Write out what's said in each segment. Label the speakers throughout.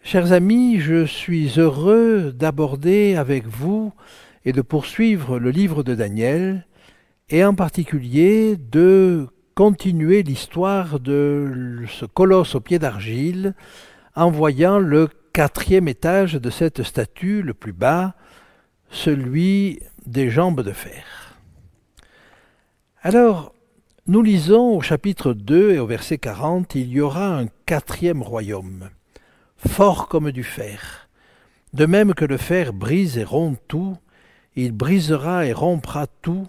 Speaker 1: Chers amis, je suis heureux d'aborder avec vous et de poursuivre le livre de Daniel, et en particulier de continuer l'histoire de ce colosse au pied d'argile en voyant le quatrième étage de cette statue, le plus bas, celui des jambes de fer. Alors, nous lisons au chapitre 2 et au verset 40, « Il y aura un quatrième royaume, fort comme du fer. De même que le fer brise et rompt tout, il brisera et rompra tout,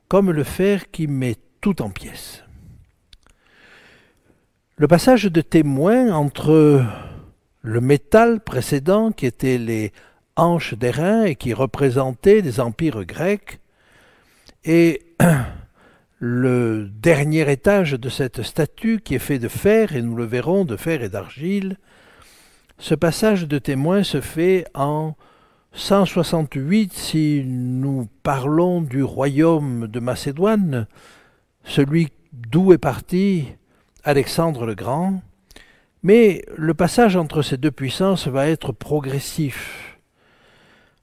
Speaker 1: comme le fer qui met tout en pièces. » Le passage de témoin entre le métal précédent, qui était les hanches d'airain et qui représentait les empires grecs, et le dernier étage de cette statue qui est fait de fer, et nous le verrons, de fer et d'argile. Ce passage de témoin se fait en 168 si nous parlons du royaume de Macédoine, celui d'où est parti Alexandre le Grand, mais le passage entre ces deux puissances va être progressif.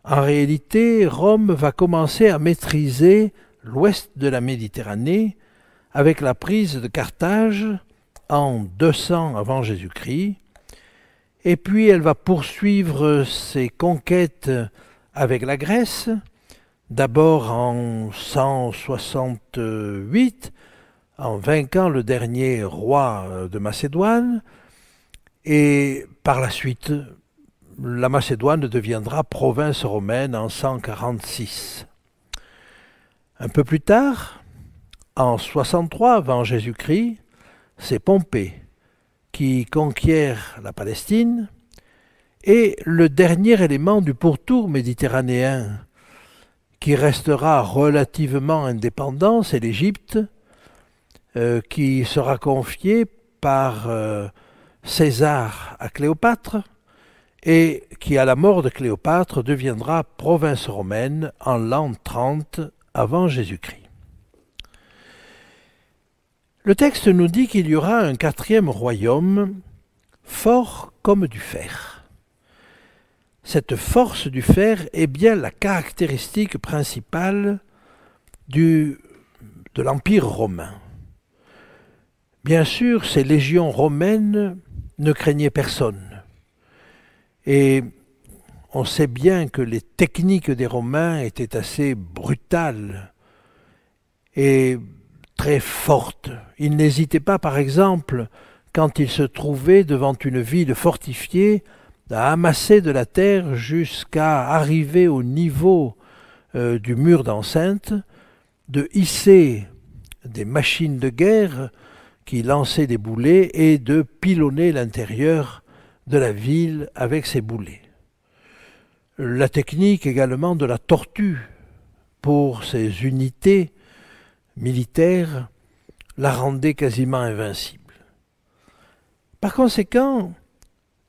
Speaker 1: En réalité, Rome va commencer à maîtriser l'ouest de la Méditerranée avec la prise de Carthage en 200 avant Jésus-Christ, et puis elle va poursuivre ses conquêtes avec la Grèce, d'abord en 168, en vainquant le dernier roi de Macédoine, et par la suite, la Macédoine deviendra province romaine en 146. Un peu plus tard, en 63 avant Jésus-Christ, c'est Pompée qui conquiert la Palestine, et le dernier élément du pourtour méditerranéen qui restera relativement indépendant, c'est l'Égypte, qui sera confiée par César à Cléopâtre, et qui, à la mort de Cléopâtre, deviendra province romaine en l'an 30 avant Jésus-Christ. Le texte nous dit qu'il y aura un quatrième royaume, fort comme du fer. Cette force du fer est bien la caractéristique principale de l'Empire romain. Bien sûr, ces légions romaines ne craignaient personne. Et on sait bien que les techniques des Romains étaient assez brutales et très fortes. Ils n'hésitaient pas, par exemple, quand ils se trouvaient devant une ville fortifiée, à amasser de la terre jusqu'à arriver au niveau du mur d'enceinte, de hisser des machines de guerre qui lançaient des boulets et de pilonner l'intérieur de la ville avec ces boulets. La technique également de la tortue pour ces unités militaires la rendait quasiment invincible. Par conséquent,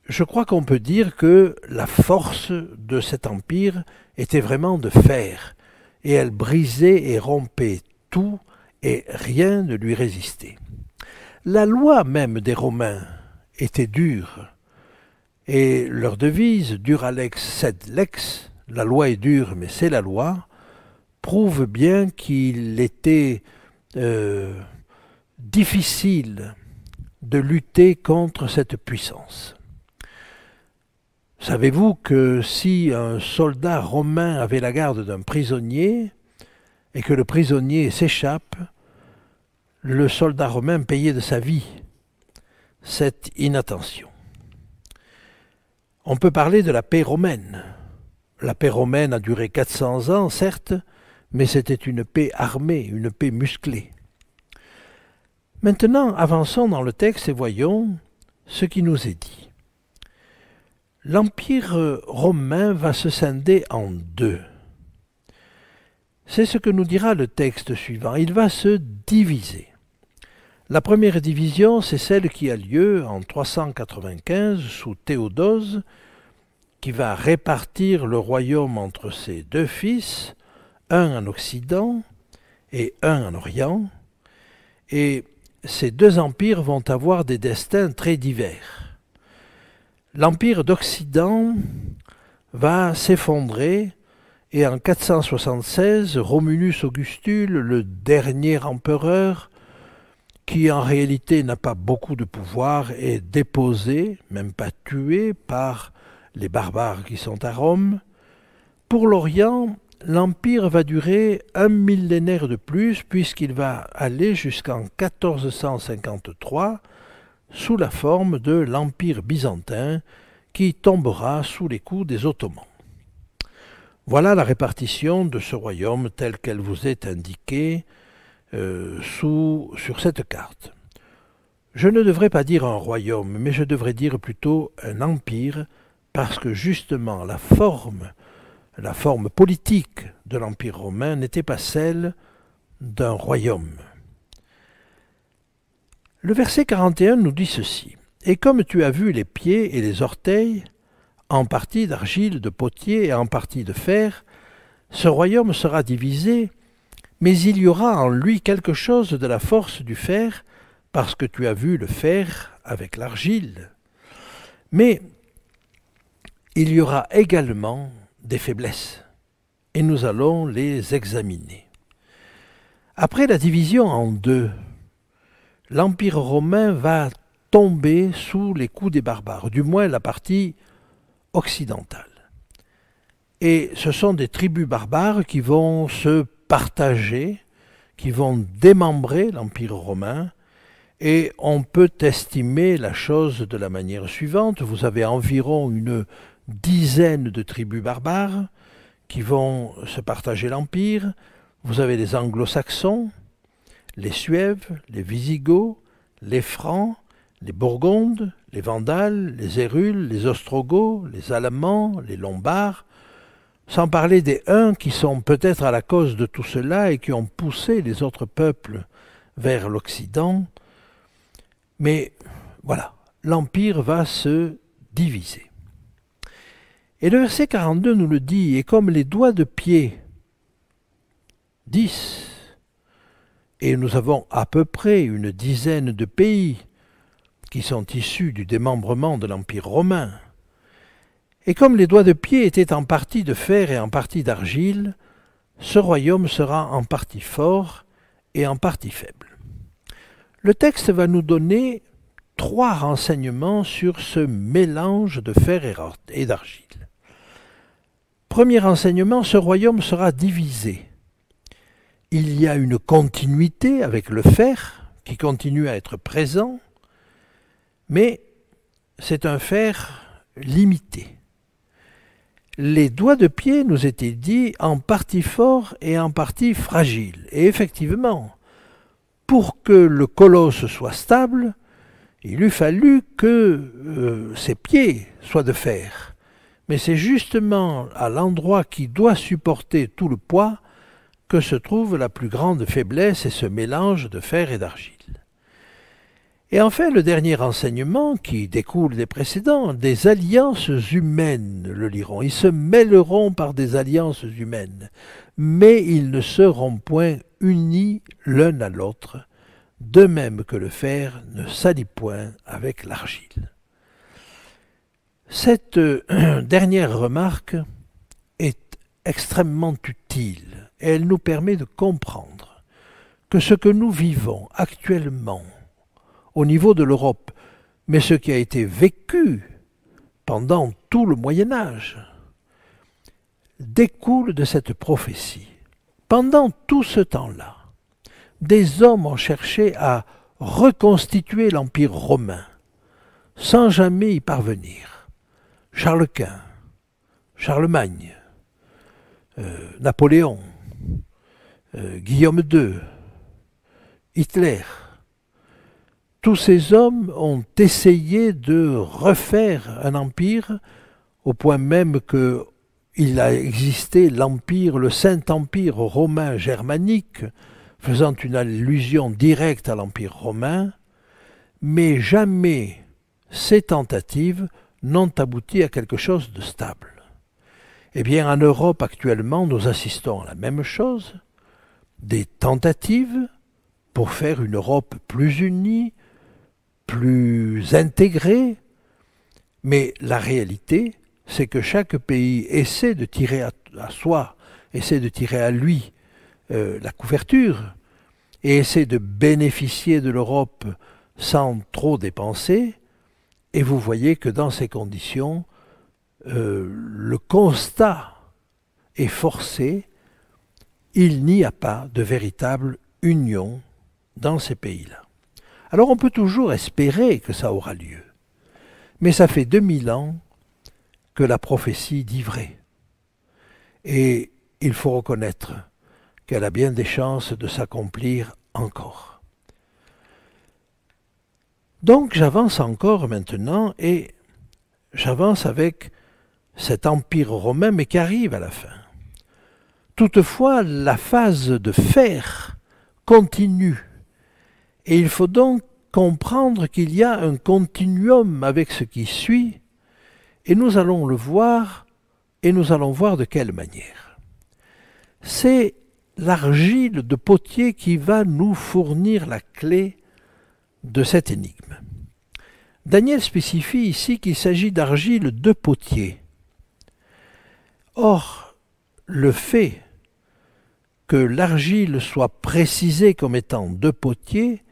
Speaker 1: je crois qu'on peut dire que la force de cet empire était vraiment de fer, et elle brisait et rompait tout, et rien ne lui résistait. La loi même des Romains était dure, et leur devise « dura lex sed lex », la loi est dure mais c'est la loi, prouve bien qu'il était difficile de lutter contre cette puissance. Savez-vous que si un soldat romain avait la garde d'un prisonnier et que le prisonnier s'échappe, le soldat romain payait de sa vie cette inattention? On peut parler de la paix romaine. La paix romaine a duré 400 ans, certes, mais c'était une paix armée, une paix musclée. Maintenant, avançons dans le texte et voyons ce qui nous est dit. L'Empire romain va se scinder en deux. C'est ce que nous dira le texte suivant. Il va se diviser. La première division, c'est celle qui a lieu en 395 sous Théodose, qui va répartir le royaume entre ses deux fils, un en Occident et un en Orient, et ces deux empires vont avoir des destins très divers. l'Empire d'Occident va s'effondrer et en 476, Romulus Augustule, le dernier empereur, qui en réalité n'a pas beaucoup de pouvoir, est déposé, même pas tué, par les barbares qui sont à Rome. Pour l'Orient, l'Empire va durer un millénaire de plus, puisqu'il va aller jusqu'en 1453, sous la forme de l'Empire byzantin, qui tombera sous les coups des Ottomans. Voilà la répartition de ce royaume telle qu'elle vous est indiquée sur cette carte. Je ne devrais pas dire un royaume, mais je devrais dire plutôt un empire, parce que justement la forme politique de l'Empire romain n'était pas celle d'un royaume. Le verset 41 nous dit ceci. « Et comme tu as vu les pieds et les orteils, en partie d'argile, de potier et en partie de fer, ce royaume sera divisé, mais il y aura en lui quelque chose de la force du fer, parce que tu as vu le fer avec l'argile. Mais il y aura également des faiblesses, et nous allons les examiner. » Après la division en deux, l'Empire romain va tomber sous les coups des barbares, du moins la partie occidentale. Et ce sont des tribus barbares qui vont se partager, qui vont démembrer l'Empire romain, et on peut estimer la chose de la manière suivante. Vous avez environ une dizaine de tribus barbares qui vont se partager l'Empire. Vous avez les Anglo-Saxons, les Suèves, les Visigoths, les Francs, les Burgondes, les Vandales, les Hérules, les Ostrogoths, les Allemands, les Lombards, sans parler des Huns qui sont peut-être à la cause de tout cela et qui ont poussé les autres peuples vers l'Occident. Mais voilà, l'Empire va se diviser. Et le verset 42 nous le dit, « Et comme les doigts de pied, 10, et nous avons à peu près une dizaine de pays qui sont issus du démembrement de l'Empire romain, et comme les doigts de pied étaient en partie de fer et en partie d'argile, ce royaume sera en partie fort et en partie faible. » Le texte va nous donner 3 renseignements sur ce mélange de fer et d'argile. Premier renseignement, ce royaume sera divisé. Il y a une continuité avec le fer qui continue à être présent, mais c'est un fer limité. Les doigts de pied, nous était dit, en partie fort et en partie fragile. Et effectivement, pour que le colosse soit stable, il eût fallu que ses pieds soient de fer. Mais c'est justement à l'endroit qui doit supporter tout le poids que se trouve la plus grande faiblesse et ce mélange de fer et d'argile. Et enfin, le dernier enseignement qui découle des précédents, des alliances humaines, le liront. Ils se mêleront par des alliances humaines, mais ils ne seront point unis l'un à l'autre, de même que le fer ne s'allie point avec l'argile. Cette dernière remarque est extrêmement utile et elle nous permet de comprendre que ce que nous vivons actuellement au niveau de l'Europe, mais ce qui a été vécu pendant tout le Moyen-Âge, découle de cette prophétie. Pendant tout ce temps-là, des hommes ont cherché à reconstituer l'Empire romain, sans jamais y parvenir. Charles Quint, Charlemagne, Napoléon, Guillaume II, Hitler, tous ces hommes ont essayé de refaire un empire au point même qu'il a existé l'empire, le Saint-Empire romain germanique, faisant une allusion directe à l'Empire romain, mais jamais ces tentatives n'ont abouti à quelque chose de stable. Eh bien, en Europe actuellement, nous assistons à la même chose, des tentatives pour faire une Europe plus unie, plus intégrée, Mais la réalité, c'est que chaque pays essaie de tirer à soi, essaie de tirer à lui la couverture, et essaie de bénéficier de l'Europe sans trop dépenser. Et vous voyez que dans ces conditions, le constat est forcé, il n'y a pas de véritable union dans ces pays-là. Alors on peut toujours espérer que ça aura lieu, mais ça fait 2000 ans que la prophétie dit vrai. Et il faut reconnaître qu'elle a bien des chances de s'accomplir encore. Donc j'avance encore maintenant et j'avance avec cet empire romain mais qui arrive à la fin. Toutefois, la phase de fer continue et il faut donc comprendre qu'il y a un continuum avec ce qui suit et nous allons le voir et nous allons voir de quelle manière. C'est l'argile de potier qui va nous fournir la clé de cette énigme. Daniel spécifie ici qu'il s'agit d'argile de potier. Or, le fait que l'argile soit précisée comme étant de potier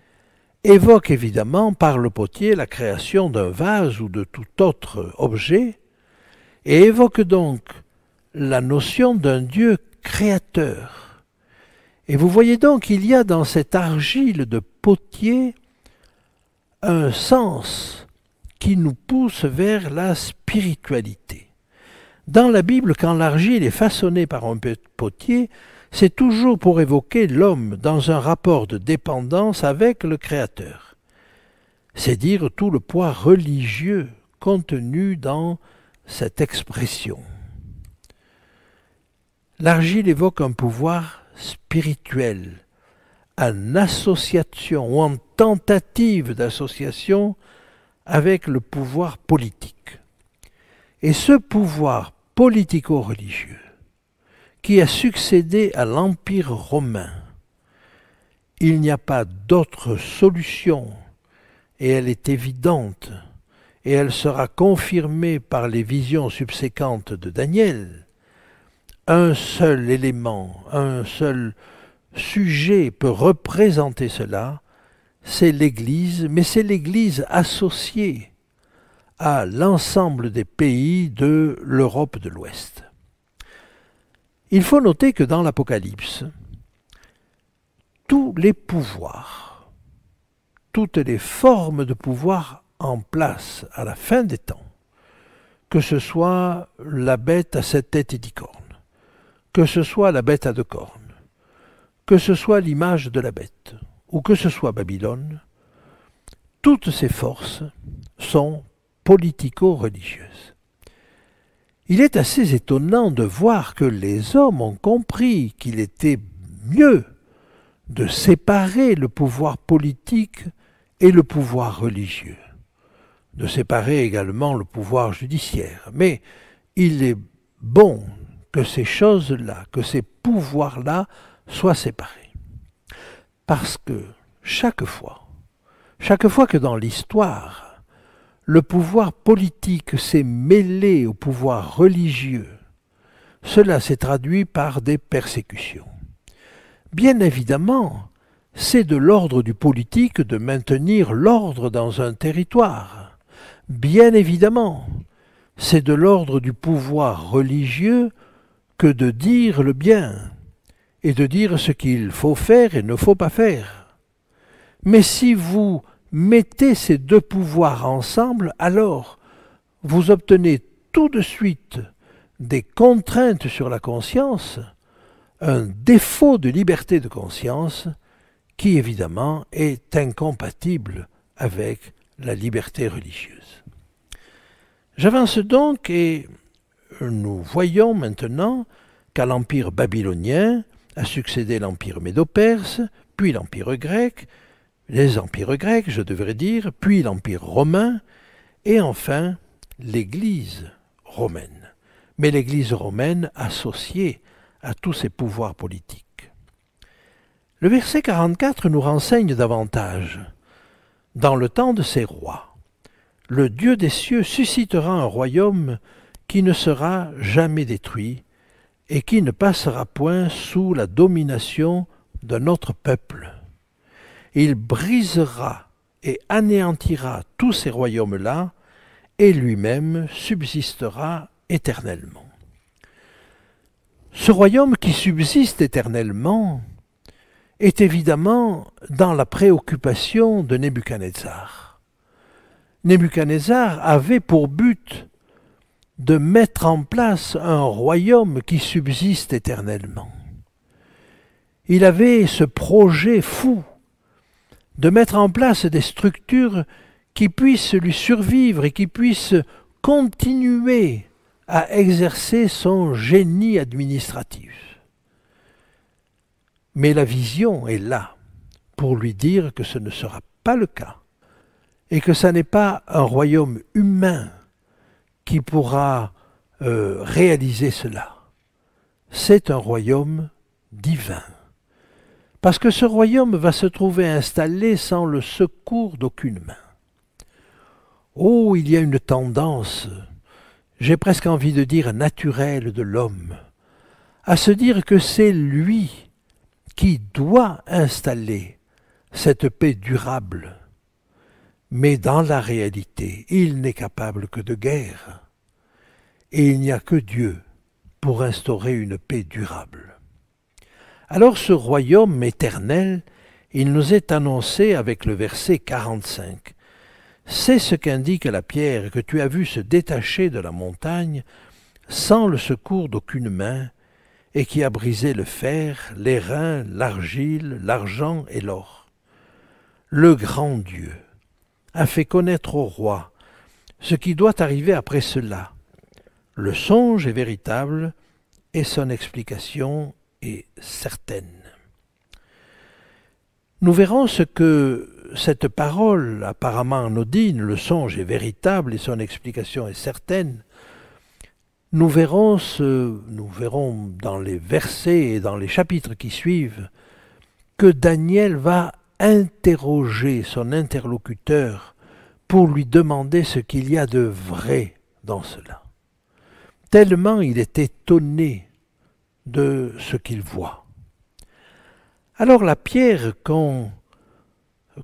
Speaker 1: évoque évidemment par le potier la création d'un vase ou de tout autre objet et évoque donc la notion d'un Dieu créateur. Et vous voyez donc qu'il y a dans cette argile de potier un sens qui nous pousse vers la spiritualité. Dans la Bible, quand l'argile est façonnée par un potier, c'est toujours pour évoquer l'homme dans un rapport de dépendance avec le Créateur. C'est dire tout le poids religieux contenu dans cette expression. L'argile évoque un pouvoir spirituel, en association ou en tentative d'association avec le pouvoir politique. Et ce pouvoir politico-religieux qui a succédé à l'Empire romain, il n'y a pas d'autre solution et elle est évidente et elle sera confirmée par les visions subséquentes de Daniel. Un seul élément, un seul sujet peut représenter cela, c'est l'Église, mais c'est l'Église associée à l'ensemble des pays de l'Europe de l'Ouest. Il faut noter que dans l'Apocalypse, tous les pouvoirs, toutes les formes de pouvoir en place à la fin des temps, que ce soit la bête à 7 têtes et 10 cornes, que ce soit la bête à 2 cornes, que ce soit l'image de la bête, ou que ce soit Babylone, toutes ces forces sont politico-religieuses. Il est assez étonnant de voir que les hommes ont compris qu'il était mieux de séparer le pouvoir politique et le pouvoir religieux, de séparer également le pouvoir judiciaire. Mais il est bon que ces choses-là, que ces pouvoirs-là soient séparés. Parce que chaque fois que dans l'histoire, le pouvoir politique s'est mêlé au pouvoir religieux, cela s'est traduit par des persécutions. Bien évidemment, c'est de l'ordre du politique de maintenir l'ordre dans un territoire. Bien évidemment, c'est de l'ordre du pouvoir religieux que de dire le bien et de dire ce qu'il faut faire et ne faut pas faire. Mais si vous mettez ces deux pouvoirs ensemble, alors vous obtenez tout de suite des contraintes sur la conscience, un défaut de liberté de conscience qui évidemment est incompatible avec la liberté religieuse. J'avance donc et nous voyons maintenant qu'à l'empire babylonien a succédé l'empire médo-perse, puis l'empire grec, les empires grecs, je devrais dire, puis l'empire romain, et enfin l'Église romaine. Mais l'Église romaine associée à tous ces pouvoirs politiques. Le verset 44 nous renseigne davantage. Dans le temps de ces rois, le Dieu des cieux suscitera un royaume qui ne sera jamais détruit et qui ne passera point sous la domination d'un autre peuple. Il brisera et anéantira tous ces royaumes-là, et lui-même subsistera éternellement. Ce royaume qui subsiste éternellement est évidemment dans la préoccupation de Nebuchadnezzar. Nebuchadnezzar avait pour but de mettre en place un royaume qui subsiste éternellement. Il avait ce projet fou de mettre en place des structures qui puissent lui survivre et qui puissent continuer à exercer son génie administratif. Mais la vision est là pour lui dire que ce ne sera pas le cas et que ce n'est pas un royaume humain qui pourra réaliser cela. C'est un royaume divin. Parce que ce royaume va se trouver installé sans le secours d'aucune main. Oh, il y a une tendance, j'ai presque envie de dire naturelle de l'homme, à se dire que c'est lui qui doit installer cette paix durable. Mais dans la réalité, il n'est capable que de guerre. Et il n'y a que Dieu pour instaurer une paix durable. Alors ce royaume éternel, il nous est annoncé avec le verset 45. C'est ce qu'indique la pierre que tu as vue se détacher de la montagne sans le secours d'aucune main et qui a brisé le fer, l'airain, l'argile, l'argent et l'or. Le grand Dieu a fait connaître au roi ce qui doit arriver après cela. Le songe est véritable et son explication est certaine. Nous verrons ce que cette parole apparemment anodine, le songe est véritable et son explication est certaine, nous verrons dans les versets et dans les chapitres qui suivent que Daniel va interroger son interlocuteur pour lui demander ce qu'il y a de vrai dans cela. Tellement il est étonné de ce qu'il voit. Alors la pierre qu'on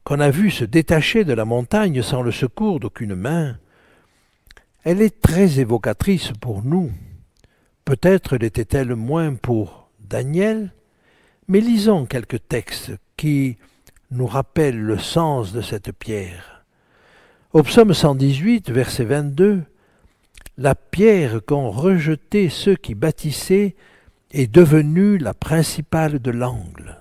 Speaker 1: a vue se détacher de la montagne sans le secours d'aucune main, elle est très évocatrice pour nous. Peut-être l'était-elle moins pour Daniel, mais lisons quelques textes qui nous rappellent le sens de cette pierre. Au psaume 118, verset 22, « La pierre qu'ont rejetée ceux qui bâtissaient est devenue la principale de l'angle. »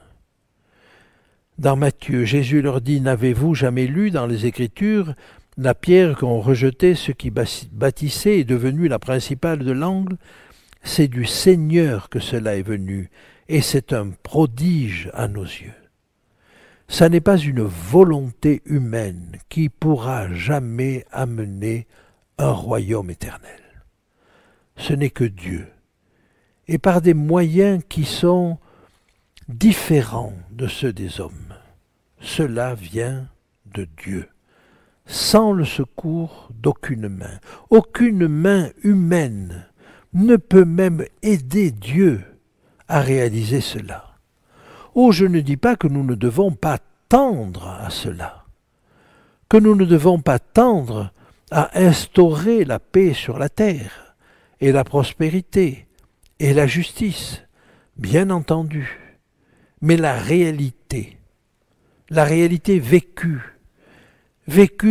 Speaker 1: Dans Matthieu, Jésus leur dit « N'avez-vous jamais lu dans les Écritures, la pierre qu'ont rejetée ceux qui bâtissaient est devenue la principale de l'angle? C'est du Seigneur que cela est venu, et c'est un prodige à nos yeux. » Ça n'est pas une volonté humaine qui pourra jamais amener un royaume éternel. Ce n'est que Dieu, et par des moyens qui sont différents de ceux des hommes. Cela vient de Dieu, sans le secours d'aucune main. Aucune main humaine ne peut même aider Dieu à réaliser cela. Oh, je ne dis pas que nous ne devons pas tendre à cela, que nous ne devons pas tendre à instaurer la paix sur la terre, et la prospérité, et la justice, bien entendu. Mais la réalité vécue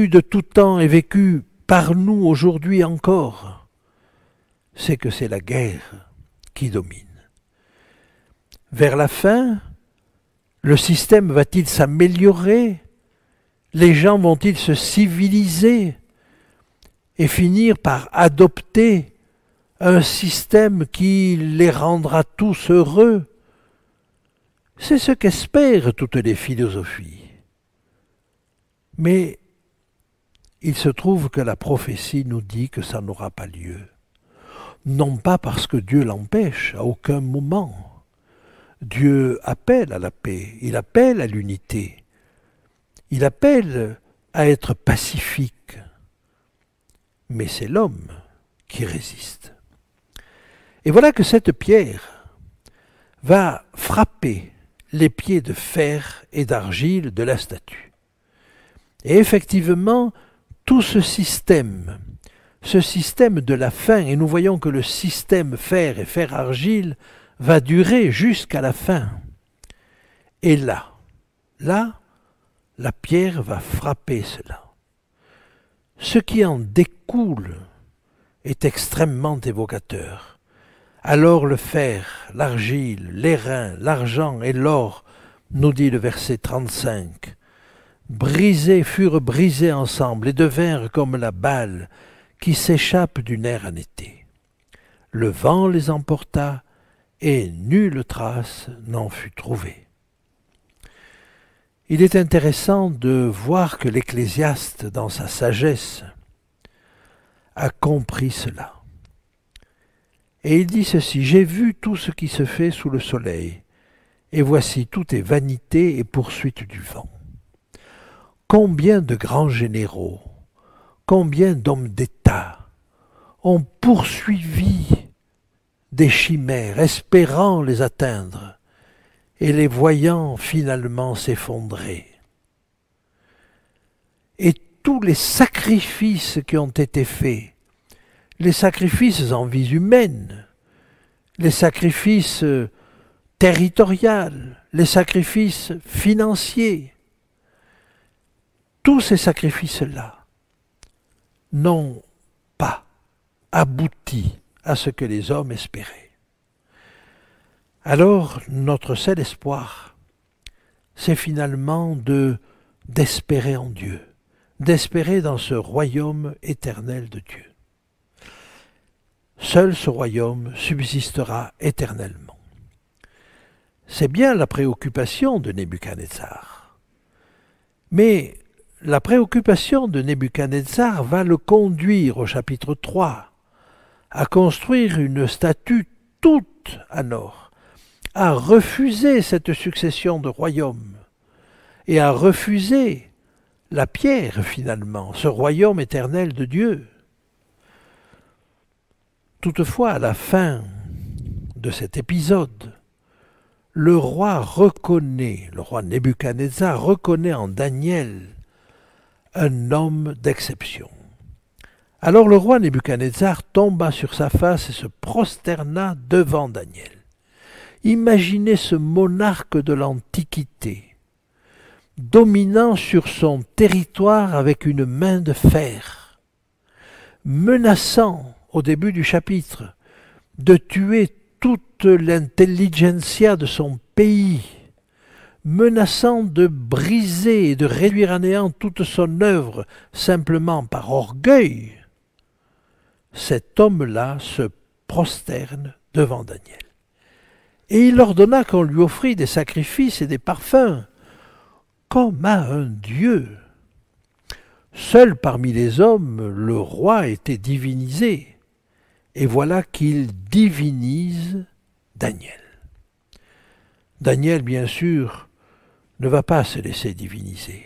Speaker 1: de tout temps et vécue par nous aujourd'hui encore, c'est que c'est la guerre qui domine. Vers la fin, le système va-t-il s'améliorer? Les gens vont-ils se civiliser et finir par adopter un système qui les rendra tous heureux? C'est ce qu'espèrent toutes les philosophies. Mais il se trouve que la prophétie nous dit que ça n'aura pas lieu. Non pas parce que Dieu l'empêche, à aucun moment. Dieu appelle à la paix, il appelle à l'unité, il appelle à être pacifique. mais c'est l'homme qui résiste. Et voilà que cette pierre va frapper les pieds de fer et d'argile de la statue. Et effectivement, tout ce système de la fin, et nous voyons que le système fer et fer-argile va durer jusqu'à la fin. Et là, la pierre va frapper cela. Ce qui en découle est extrêmement évocateur. Alors le fer, l'argile, l'airain, l'argent et l'or, nous dit le verset 35, furent brisés ensemble et devinrent comme la balle qui s'échappe du nerf en été. Le vent les emporta et nulle trace n'en fut trouvée. Il est intéressant de voir que l'Ecclésiaste, dans sa sagesse, a compris cela. Et il dit ceci: « J'ai vu tout ce qui se fait sous le soleil, et voici tout est vanité et poursuite du vent. Combien de grands généraux, combien d'hommes d'État ont poursuivi des chimères, espérant les atteindre, et les voyant finalement s'effondrer. Et tous les sacrifices qui ont été faits, les sacrifices en vie humaine, les sacrifices territoriaux, les sacrifices financiers, tous ces sacrifices-là n'ont pas abouti à ce que les hommes espéraient. Alors, notre seul espoir, c'est finalement d'espérer en Dieu, d'espérer dans ce royaume éternel de Dieu. Seul ce royaume subsistera éternellement. C'est bien la préoccupation de Nebuchadnezzar. Mais la préoccupation de Nebuchadnezzar va le conduire au chapitre 3 à construire une statue toute en or, à refuser cette succession de royaumes et à refuser la pierre finalement, ce royaume éternel de Dieu. Toutefois, à la fin de cet épisode, le roi Nebuchadnezzar reconnaît en Daniel un homme d'exception. Alors le roi Nebuchadnezzar tomba sur sa face et se prosterna devant Daniel. Imaginez ce monarque de l'Antiquité, dominant sur son territoire avec une main de fer, menaçant, au début du chapitre, de tuer toute l'intelligentsia de son pays, menaçant de briser et de réduire à néant toute son œuvre simplement par orgueil, cet homme-là se prosterne devant Daniel. Et il ordonna qu'on lui offrit des sacrifices et des parfums, comme à un dieu. Seul parmi les hommes, le roi était divinisé. Et voilà qu'il divinise Daniel. Daniel, bien sûr, ne va pas se laisser diviniser.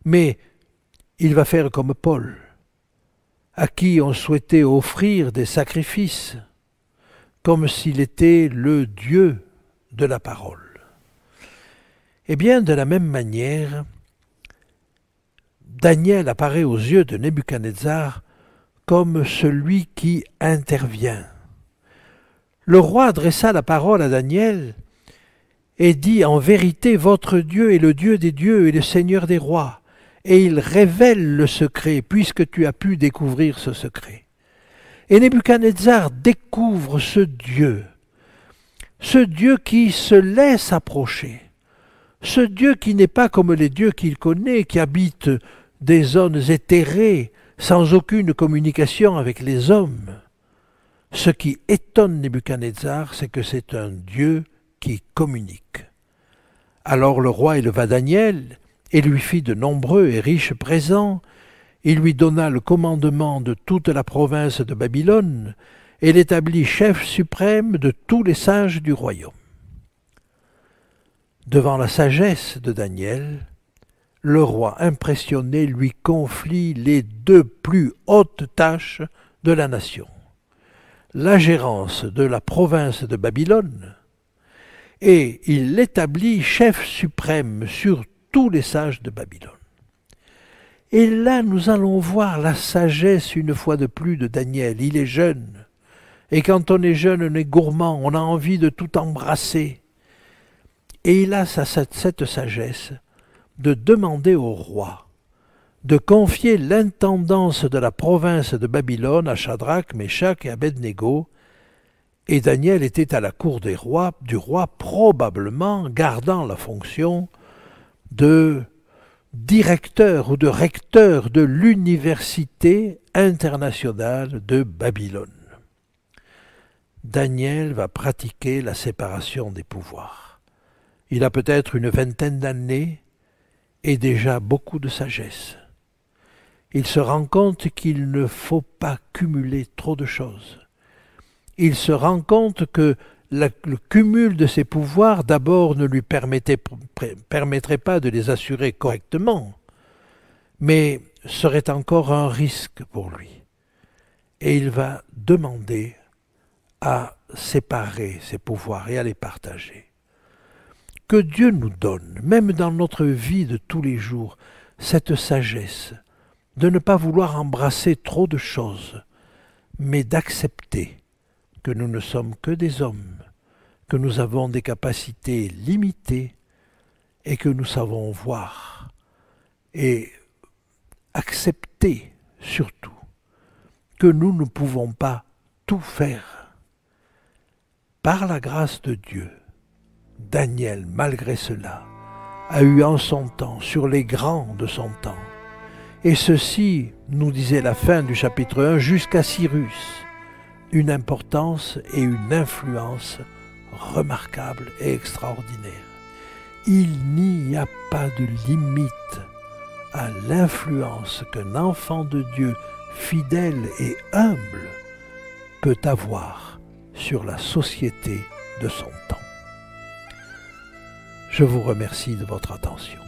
Speaker 1: Mais il va faire comme Paul, à qui on souhaitait offrir des sacrifices, comme s'il était le Dieu de la parole. Eh bien, de la même manière, Daniel apparaît aux yeux de Nebuchadnezzar comme celui qui intervient. Le roi adressa la parole à Daniel et dit: « En vérité, votre Dieu est le Dieu des dieux et le Seigneur des rois, et il révèle le secret, puisque tu as pu découvrir ce secret. » Et Nebuchadnezzar découvre ce Dieu qui se laisse approcher, ce Dieu qui n'est pas comme les dieux qu'il connaît, qui habitent des zones éthérées, sans aucune communication avec les hommes. Ce qui étonne Nebuchadnezzar, c'est que c'est un Dieu qui communique. Alors le roi éleva Daniel et lui fit de nombreux et riches présents. Il lui donna le commandement de toute la province de Babylone et l'établit chef suprême de tous les sages du royaume. Devant la sagesse de Daniel, le roi impressionné lui confie les deux plus hautes tâches de la nation, la gérance de la province de Babylone, et il l'établit chef suprême sur tous les sages de Babylone. Et là, nous allons voir la sagesse, une fois de plus, de Daniel. Il est jeune. Et quand on est jeune, on est gourmand, on a envie de tout embrasser. Et il a cette sagesse de demander au roi de confier l'intendance de la province de Babylone à Shadrach, Meshach et Abednego. Et Daniel était à la cour du roi, probablement gardant la fonction de directeur ou de recteur de l'université internationale de Babylone. Daniel va pratiquer la séparation des pouvoirs. Il a peut-être une vingtaine d'années et déjà beaucoup de sagesse. Il se rend compte qu'il ne faut pas cumuler trop de choses. Il se rend compte que le cumul de ses pouvoirs, d'abord, ne lui permettrait pas de les assurer correctement, mais serait encore un risque pour lui. Et il va demander à séparer ses pouvoirs et à les partager. Que Dieu nous donne, même dans notre vie de tous les jours, cette sagesse de ne pas vouloir embrasser trop de choses, mais d'accepter que nous ne sommes que des hommes, que nous avons des capacités limitées et que nous savons voir. Et accepter surtout que nous ne pouvons pas tout faire. Par la grâce de Dieu, Daniel, malgré cela, a eu en son temps, sur les grands de son temps, et ceci, nous disait la fin du chapitre 1, jusqu'à Cyrus, une importance et une influence remarquables et extraordinaires. Il n'y a pas de limite à l'influence qu'un enfant de Dieu fidèle et humble peut avoir sur la société de son temps. Je vous remercie de votre attention.